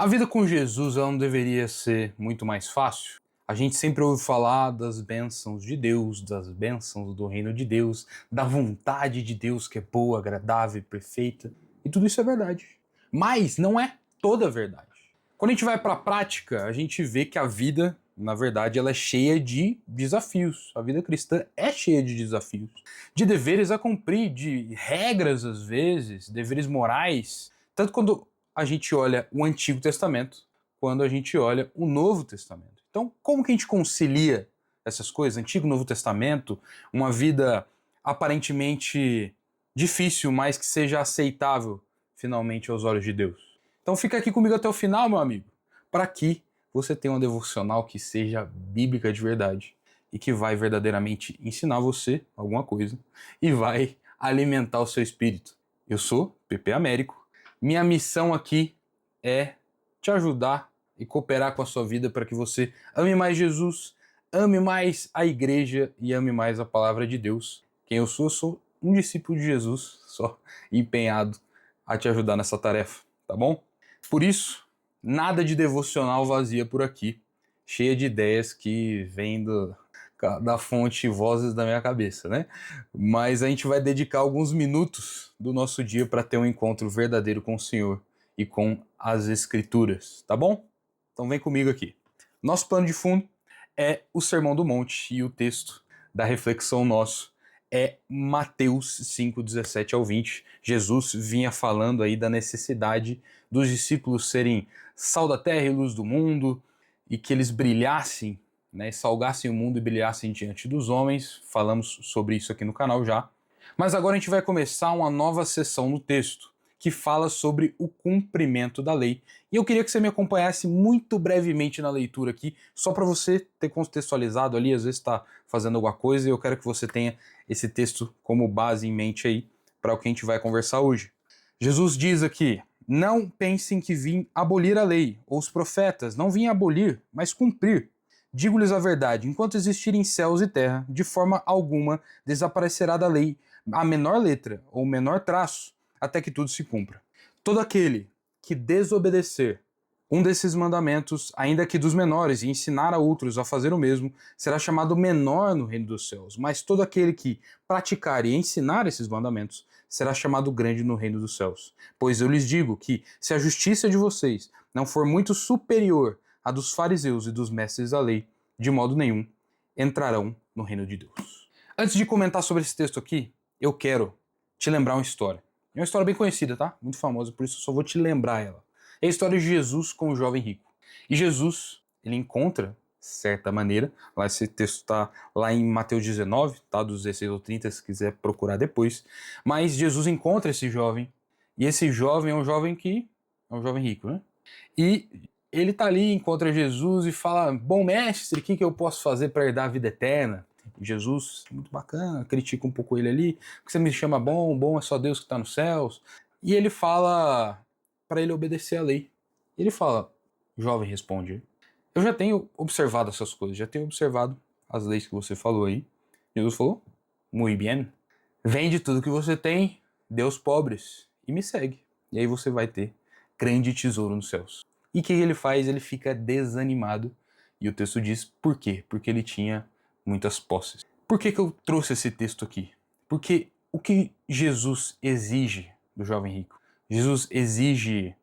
A vida com Jesus ela não deveria ser muito mais fácil? A gente sempre ouve falar das bênçãos de Deus, das bênçãos do reino de Deus, da vontade de Deus que é boa, agradável e perfeita. E tudo isso é verdade. Mas não é toda a verdade. Quando a gente vai para a prática, a gente vê que a vida, na verdade, ela é cheia de desafios. A vida cristã é cheia de desafios. De deveres a cumprir, de regras às vezes, deveres morais. Tanto quando a gente olha o Antigo Testamento, quando a gente olha o Novo Testamento. Então, como que a gente concilia essas coisas? Antigo e Novo Testamento, uma vida aparentemente difícil, mas que seja aceitável finalmente aos olhos de Deus. Então fica aqui comigo até o final, meu amigo, para que você tenha uma devocional que seja bíblica de verdade e que vai verdadeiramente ensinar você alguma coisa e vai alimentar o seu espírito. Eu sou PP Américo. Minha missão aqui é te ajudar e cooperar com a sua vida para que você ame mais Jesus, ame mais a igreja e ame mais a palavra de Deus. Quem eu sou um discípulo de Jesus, só empenhado a te ajudar nessa tarefa, tá bom? Por isso, nada de devocional vazia por aqui, cheia de ideias que vêm da fonte Vozes da minha cabeça, né? Mas a gente vai dedicar alguns minutos do nosso dia para ter um encontro verdadeiro com o Senhor e com as Escrituras, tá bom? Então vem comigo aqui. Nosso plano de fundo é o Sermão do Monte e o texto da reflexão nosso é Mateus 5, 17 ao 20. Jesus vinha falando aí da necessidade dos discípulos serem sal da terra e luz do mundo e que eles brilhassem, né, salgassem o mundo e brilhassem diante dos homens. Falamos sobre isso aqui no canal já. Mas agora a gente vai começar uma nova sessão no texto, que fala sobre o cumprimento da lei. E eu queria que você me acompanhasse muito brevemente na leitura aqui, só para você ter contextualizado ali, às vezes está fazendo alguma coisa, e eu quero que você tenha esse texto como base em mente aí, para o que a gente vai conversar hoje. Jesus diz aqui: não pensem que vim abolir a lei, ou os profetas, não vim abolir, mas cumprir. Digo-lhes a verdade, enquanto existirem céus e terra, de forma alguma desaparecerá da lei a menor letra ou o menor traço, até que tudo se cumpra. Todo aquele que desobedecer um desses mandamentos, ainda que dos menores, e ensinar a outros a fazer o mesmo, será chamado menor no reino dos céus. Mas todo aquele que praticar e ensinar esses mandamentos será chamado grande no reino dos céus. Pois eu lhes digo que, se a justiça de vocês não for muito superior à dos fariseus e dos mestres da lei, de modo nenhum entrarão no reino de Deus. Antes de comentar sobre esse texto aqui, eu quero te lembrar uma história. É uma história bem conhecida, tá? Muito famosa, por isso eu só vou te lembrar ela. É a história de Jesus com o jovem rico. E Jesus, ele encontra, de certa maneira, lá esse texto está lá em Mateus 19, tá? Dos 16 ao 30, se quiser procurar depois. Mas Jesus encontra esse jovem, e esse jovem é um jovem que é um jovem rico, né? E ele tá ali, encontra Jesus e fala: bom mestre, o que eu posso fazer para herdar a vida eterna? E Jesus, muito bacana, critica um pouco ele ali, porque você me chama bom, bom é só Deus que está nos céus. E ele fala para ele obedecer a lei. E ele fala: jovem, responde, eu já tenho observado essas coisas, já tenho observado as leis que você falou aí. Jesus falou: muito bem, vende tudo que você tem, dê aos pobres e me segue. E aí você vai ter grande tesouro nos céus. E o que ele faz? Ele fica desanimado. E o texto diz por quê? Porque ele tinha muitas posses. Por que eu trouxe esse texto aqui? Porque o que Jesus exige do jovem rico? Jesus exige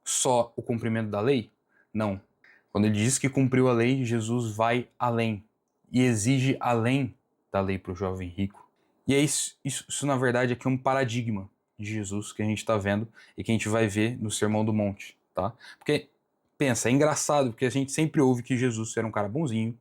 só o cumprimento da lei? Não. Quando ele diz que cumpriu a lei, Jesus vai além e exige além da lei para o jovem rico. E é isso, na verdade, aqui é um paradigma de Jesus que a gente está vendo e que a gente vai ver no Sermão do Monte, tá? Porque, pensa, é engraçado, porque a gente sempre ouve que Jesus era um cara bonzinho,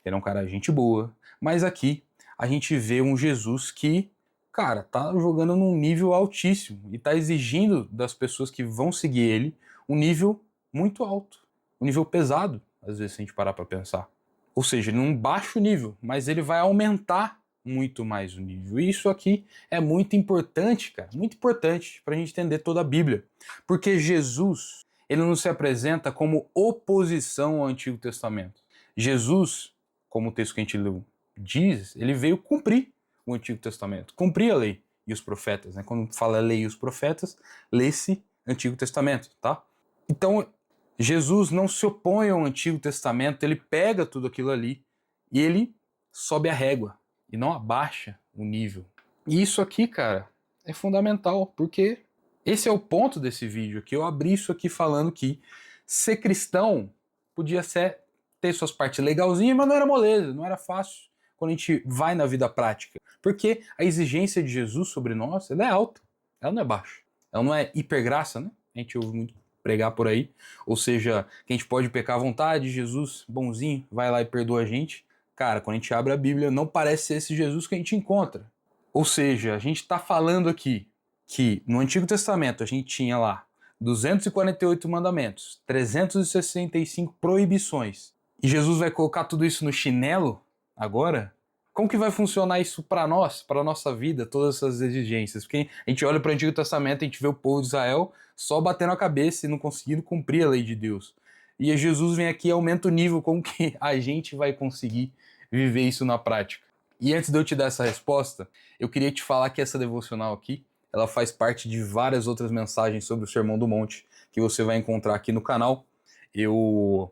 que era um cara gente boa, mas aqui a gente vê um Jesus que, cara, tá jogando num nível altíssimo e tá exigindo das pessoas que vão seguir ele um nível muito alto, um nível pesado, às vezes, se a gente parar para pensar. Ou seja, num baixo nível, mas ele vai aumentar muito mais o nível. E isso aqui é muito importante, cara, muito importante para a gente entender toda a Bíblia. Porque Jesus, ele não se apresenta como oposição ao Antigo Testamento. Jesus, como o texto que a gente leu diz, ele veio cumprir o Antigo Testamento, cumprir a lei e os profetas, né? Quando fala lei e os profetas, lê-se Antigo Testamento, tá? Então, Jesus não se opõe ao Antigo Testamento, ele pega tudo aquilo ali e ele sobe a régua e não abaixa o nível. E isso aqui, cara, é fundamental, porque esse é o ponto desse vídeo aqui. Eu abri isso aqui falando que ser cristão podia ter suas partes legalzinhas, mas não era moleza, não era fácil quando a gente vai na vida prática. Porque a exigência de Jesus sobre nós, ela é alta, ela não é baixa. Ela não é hipergraça, né? A gente ouve muito pregar por aí. Ou seja, que a gente pode pecar à vontade, Jesus, bonzinho, vai lá e perdoa a gente. Cara, quando a gente abre a Bíblia, não parece ser esse Jesus que a gente encontra. Ou seja, a gente está falando aqui que no Antigo Testamento a gente tinha lá 248 mandamentos, 365 proibições. E Jesus vai colocar tudo isso no chinelo agora? Como que vai funcionar isso para nós, para a nossa vida, todas essas exigências? Porque a gente olha para o Antigo Testamento, a gente vê o povo de Israel só batendo a cabeça e não conseguindo cumprir a lei de Deus. E Jesus vem aqui e aumenta o nível, como que a gente vai conseguir viver isso na prática? E antes de eu te dar essa resposta, eu queria te falar que essa devocional aqui, ela faz parte de várias outras mensagens sobre o Sermão do Monte que você vai encontrar aqui no canal. Eu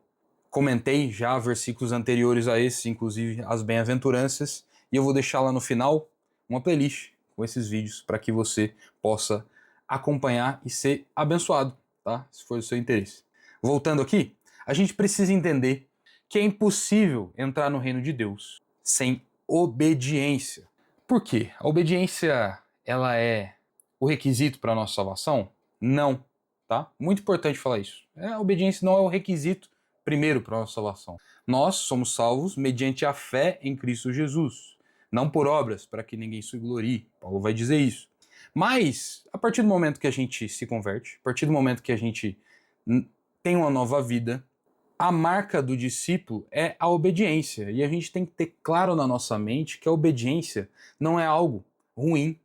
comentei já versículos anteriores a esses, inclusive as bem-aventuranças, e eu vou deixar lá no final uma playlist com esses vídeos para que você possa acompanhar e ser abençoado, tá? Se for do seu interesse. Voltando aqui, a gente precisa entender que é impossível entrar no reino de Deus sem obediência. Por quê? A obediência, ela é o requisito para a nossa salvação? Não, tá? Muito importante falar isso. A obediência não é o requisito primeiro para a nossa salvação. Nós somos salvos mediante a fé em Cristo Jesus, não por obras, para que ninguém se glorie. Paulo vai dizer isso. Mas, a partir do momento que a gente se converte, a partir do momento que a gente tem uma nova vida, a marca do discípulo é a obediência. E a gente tem que ter claro na nossa mente que a obediência não é algo ruim.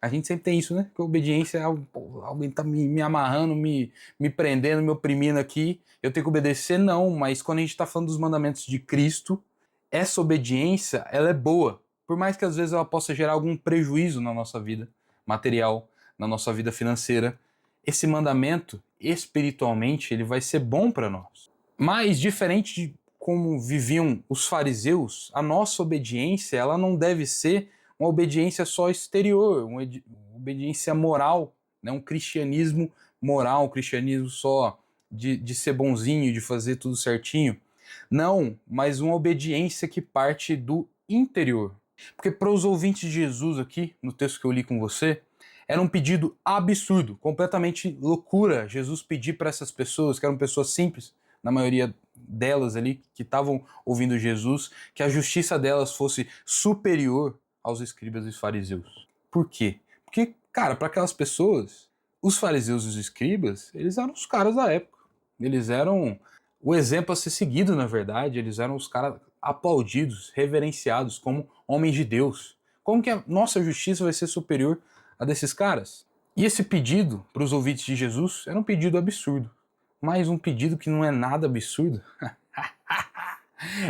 A gente sempre tem isso, né? Que a obediência é algo, pô, alguém tá me amarrando, me prendendo, me oprimindo aqui, eu tenho que obedecer. Não, mas quando a gente está falando dos mandamentos de Cristo, essa obediência, ela é boa. Por mais que às vezes ela possa gerar algum prejuízo na nossa vida material, na nossa vida financeira, esse mandamento, espiritualmente, ele vai ser bom para nós. Mas, diferente de como viviam os fariseus, a nossa obediência, ela não deve ser uma obediência só exterior, uma obediência moral, né? Um cristianismo moral, um cristianismo só de ser bonzinho, de fazer tudo certinho. Não, mas uma obediência que parte do interior. Porque para os ouvintes de Jesus aqui, no texto que eu li com você, era um pedido absurdo, completamente loucura. Jesus pedir para essas pessoas, que eram pessoas simples, na maioria delas ali, que estavam ouvindo Jesus, que a justiça delas fosse superior aos escribas e fariseus. Por quê? Porque, cara, para aquelas pessoas, os fariseus e os escribas, eles eram os caras da época. Eles eram o exemplo a ser seguido, na verdade. Eles eram os caras aplaudidos, reverenciados como homens de Deus. Como que a nossa justiça vai ser superior a desses caras? E esse pedido para os ouvintes de Jesus era um pedido absurdo. Mas um pedido que não é nada absurdo.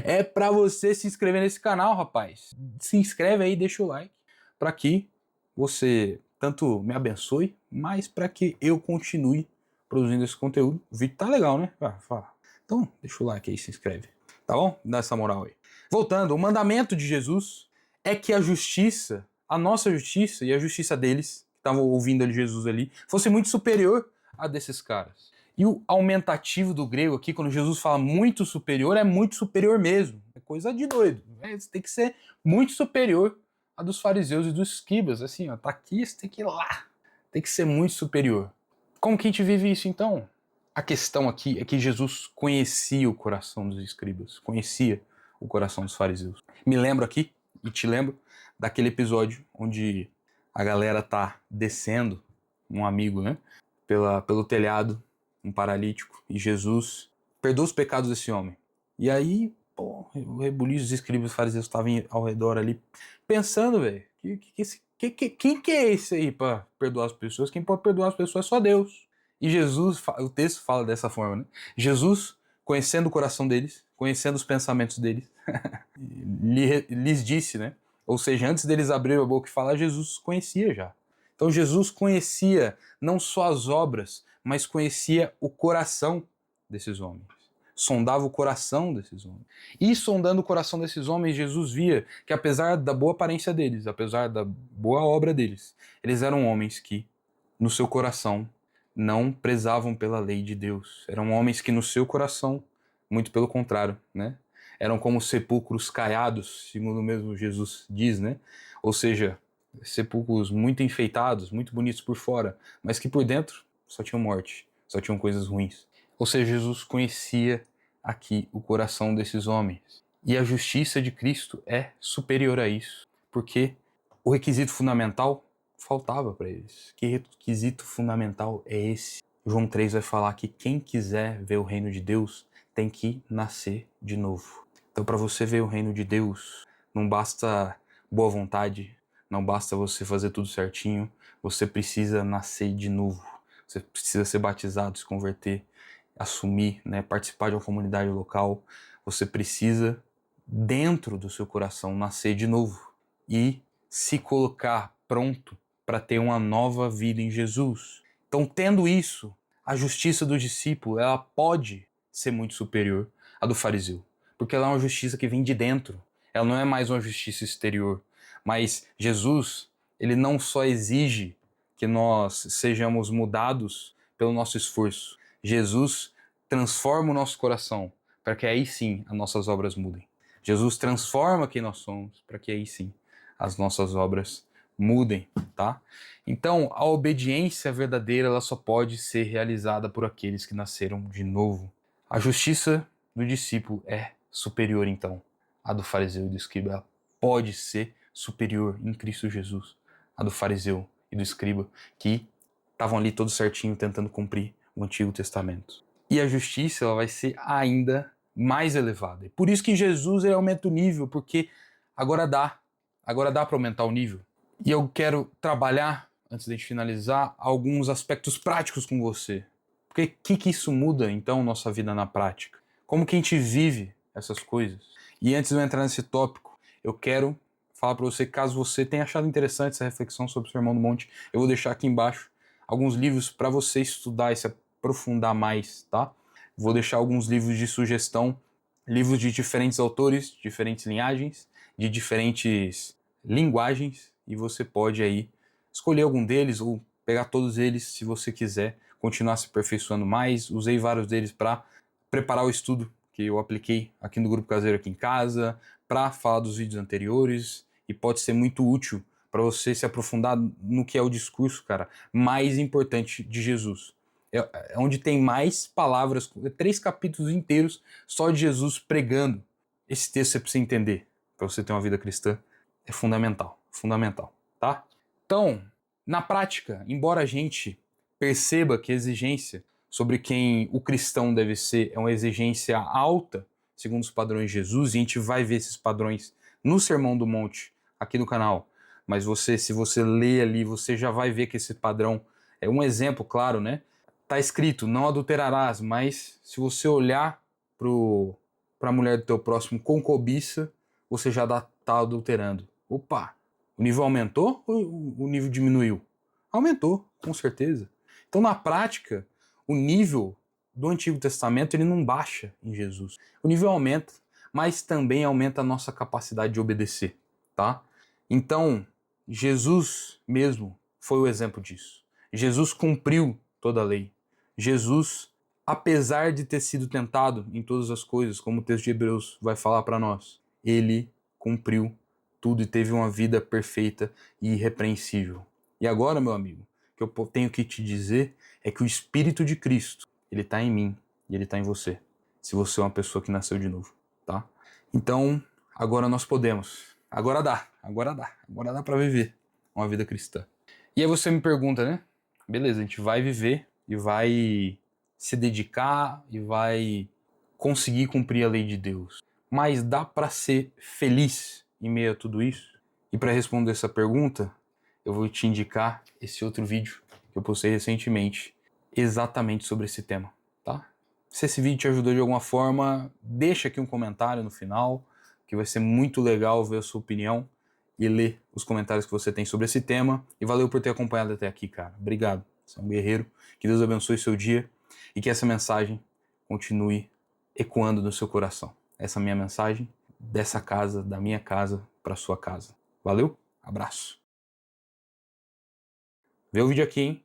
É para você se inscrever nesse canal, rapaz. Se inscreve aí, deixa o like, para que você tanto me abençoe, mas para que eu continue produzindo esse conteúdo. O vídeo tá legal, né? Então, deixa o like aí, se inscreve. Tá bom? Dá essa moral aí. Voltando, o mandamento de Jesus é que a justiça, a nossa justiça e a justiça deles, que estavam ouvindo ali Jesus ali, fosse muito superior a desses caras. E o aumentativo do grego aqui, quando Jesus fala muito superior, é muito superior mesmo. É coisa de doido. Você tem que ser muito superior a dos fariseus e dos escribas. Assim, ó, tá aqui, você tem que ir lá. Tem que ser muito superior. Como que a gente vive isso, então? A questão aqui é que Jesus conhecia o coração dos escribas, conhecia o coração dos fariseus. Me lembro aqui, e te lembro, daquele episódio onde a galera tá descendo, um amigo, né, pelo telhado, um paralítico, e Jesus perdoa os pecados desse homem. E aí, pô, o rebuliço dos escribas e fariseus estavam ao redor ali, pensando, velho, quem que é esse aí para perdoar as pessoas? Quem pode perdoar as pessoas é só Deus. E Jesus, o texto fala dessa forma, né? Jesus, conhecendo o coração deles, conhecendo os pensamentos deles, lhes disse, né? Ou seja, antes deles abrirem a boca e falar, Jesus conhecia já. Então Jesus conhecia não só as obras, mas conhecia o coração desses homens, sondava o coração desses homens. E sondando o coração desses homens, Jesus via que apesar da boa aparência deles, apesar da boa obra deles, eles eram homens que, no seu coração, não prezavam pela lei de Deus. Eram homens que no seu coração, muito pelo contrário, né? Eram como sepulcros caiados, segundo o mesmo Jesus diz, né? Ou seja, sepulcros muito enfeitados, muito bonitos por fora, mas que por dentro só tinham morte, só tinham coisas ruins. Ou seja, Jesus conhecia aqui o coração desses homens. E a justiça de Cristo é superior a isso, porque o requisito fundamental faltava para eles. Que requisito fundamental é esse? João 3 vai falar que quem quiser ver o reino de Deus tem que nascer de novo. Então, para você ver o reino de Deus, não basta boa vontade, não basta você fazer tudo certinho, você precisa nascer de novo. Você precisa ser batizado, se converter, assumir, né, participar de uma comunidade local. Você precisa, dentro do seu coração, nascer de novo e se colocar pronto para ter uma nova vida em Jesus. Então, tendo isso, a justiça do discípulo, ela pode ser muito superior à do fariseu, porque ela é uma justiça que vem de dentro. Ela não é mais uma justiça exterior. Mas Jesus, ele não só exige que nós sejamos mudados pelo nosso esforço. Jesus transforma o nosso coração para que aí sim as nossas obras mudem. Jesus transforma quem nós somos para que aí sim as nossas obras mudem, tá? Então, a obediência verdadeira ela só pode ser realizada por aqueles que nasceram de novo. A justiça do discípulo é superior, então, à do fariseu e do escriba. Ela pode ser superior em Cristo Jesus à do fariseu e do escriba, que estavam ali todos certinho tentando cumprir o Antigo Testamento. E a justiça ela vai ser ainda mais elevada. Por isso que Jesus ele aumenta o nível, porque agora dá para aumentar o nível. E eu quero trabalhar, antes de a gente finalizar, alguns aspectos práticos com você. Porque o que isso muda, então, nossa vida na prática? Como que a gente vive essas coisas? E antes de eu entrar nesse tópico, eu quero falar para você, caso você tenha achado interessante essa reflexão sobre o Sermão do Monte, eu vou deixar aqui embaixo alguns livros para você estudar e se aprofundar mais, tá? Vou deixar alguns livros de sugestão, livros de diferentes autores, diferentes linhagens, de diferentes linguagens, e você pode aí escolher algum deles ou pegar todos eles se você quiser continuar se aperfeiçoando mais. Usei vários deles para preparar o estudo que eu apliquei aqui no Grupo Caseiro aqui em casa, para falar dos vídeos anteriores, e pode ser muito útil para você se aprofundar no que é o discurso, cara, mais importante de Jesus. É onde tem mais palavras, 3 capítulos inteiros só de Jesus pregando. Esse texto você precisa entender para você ter uma vida cristã. É fundamental, tá? Então, na prática, embora a gente perceba que a exigência sobre quem o cristão deve ser é uma exigência alta, segundo os padrões de Jesus, e a gente vai ver esses padrões no Sermão do Monte, aqui no canal, mas se você ler ali, você já vai ver que esse padrão é um exemplo, claro, né? Tá escrito, não adulterarás, mas se você olhar para a mulher do teu próximo com cobiça, você já tá adulterando. Opa, o nível aumentou ou o nível diminuiu? Aumentou, com certeza. Então, na prática, o nível do Antigo Testamento ele não baixa em Jesus. O nível aumenta, mas também aumenta a nossa capacidade de obedecer, tá? Então, Jesus mesmo foi o exemplo disso. Jesus cumpriu toda a lei. Jesus, apesar de ter sido tentado em todas as coisas, como o texto de Hebreus vai falar para nós, ele cumpriu tudo e teve uma vida perfeita e irrepreensível. E agora, meu amigo, o que eu tenho que te dizer é que o Espírito de Cristo, ele está em mim e ele está em você, se você é uma pessoa que nasceu de novo, tá? Então, agora nós podemos. Agora dá para viver uma vida cristã. E aí você me pergunta, né? Beleza, a gente vai viver e vai se dedicar e vai conseguir cumprir a lei de Deus. Mas dá para ser feliz em meio a tudo isso? E para responder essa pergunta, eu vou te indicar esse outro vídeo que eu postei recentemente, exatamente sobre esse tema, tá? Se esse vídeo te ajudou de alguma forma, deixa aqui um comentário no final, que vai ser muito legal ver a sua opinião e ler os comentários que você tem sobre esse tema. E valeu por ter acompanhado até aqui, cara. Obrigado. Você é um guerreiro. Que Deus abençoe seu dia e que essa mensagem continue ecoando no seu coração. Essa é a minha mensagem dessa casa, da minha casa, para sua casa. Valeu? Abraço. Vê o vídeo aqui, hein?